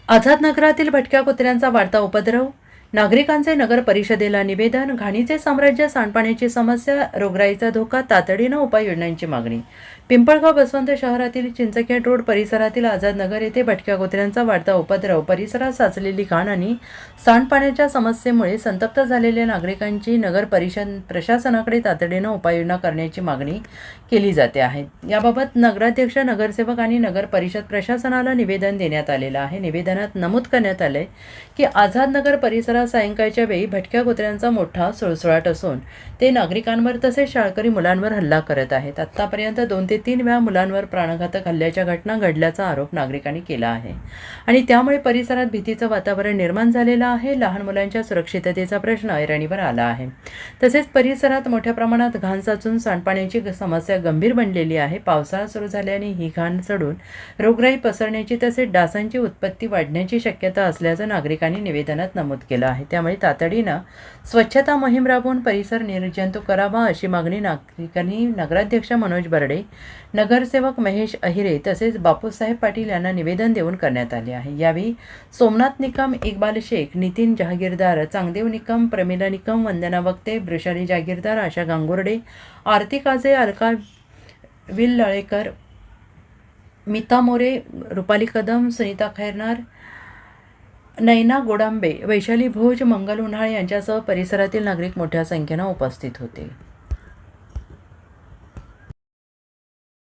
आझाद नगरातील भटक्या कुत्र्यांचा वाढता उपद्रव, नागरिकांचे नगर परिषदेला निवेदन, घाणीचे साम्राज्य, सांडपाण्याची समस्या, रोगराईचा धोका, तातडीनं उपाययोजनांची मागणी. पिंपळगाव बसवंत शहरातील चिंचखेड रोड परिसरातील आझाद नगर येथे भटक्या कुत्र्यांचा वाढता उपद्रव, परिसरात साचलेली घाण आणि सांडपाण्याच्या समस्येमुळे संतप्त झालेल्या नागरिकांची नगर परिषद प्रशासनाकडे तातडीनं उपाययोजना करण्याची मागणी केली जाते आहे. याबाबत नगराध्यक्ष, नगरसेवक आणि नगर परिषद प्रशासनाला निवेदन देण्यात आलेलं आहे. निवेदनात नमूद करण्यात आले की आझाद नगर परिसरात सायंकाळच्या वेळी भटक्या कुत्र्यांचा मोठा सुळसुळाट असून ते नागरिकांवर तसेच शाळकरी मुलांवर हल्ला करत आहेत. आतापर्यंत 2 ते 3 वेळा मुलांवर प्राणघातक हल्ल्याच्या घटना घडल्याचा आरोप नागरिकांनी केला आहे आणि त्यामुळे परिसरात भीतीचं वातावरण निर्माण झालेलं आहे. लहान मुलांच्या सुरक्षिततेचा प्रश्न ऐरणीवर आला आहे. तसेच परिसरात मोठ्या प्रमाणात घाण साचून सांडपाण्याची समस्या गंभीर बनलेली आहे. पावसाळा सुरू झाल्याने ही घाण चढून रोगराई पसरण्याची तसेच डासांची उत्पत्ती वाढण्याची शक्यता असल्याचं नागरिकांनी निवेदनात नमूद केलं आहे. त्यामुळे तातडीनं स्वच्छता मोहीम राबवून परिसर निर्जंतुक करावा अशी मागणी नागरिकांनी नगराध्यक्ष मनोज बर्डे, नगरसेवक महेश अहिरे तसेच बापूसाहेब पाटील यांना निवेदन देऊन करण्यात आले आहे. यावेळी सोमनाथ निकम, इक्बाल शेख, नितीन जहागीरदार, चांगदेव निकम, प्रमिला निकम, वंदना वक्ते, वृषाली जागीरदार, आशा गांगुर्डे, आरती काजे, अलका विल्लाळेकर, मिता मोरे, रुपाली कदम, सुनीता खैरनार, नैना गोडांबे, वैशाली भोज, मंगल उन्हाळे यांच्यासह परिसरातील नागरिक मोठ्या संख्येनं उपस्थित होते.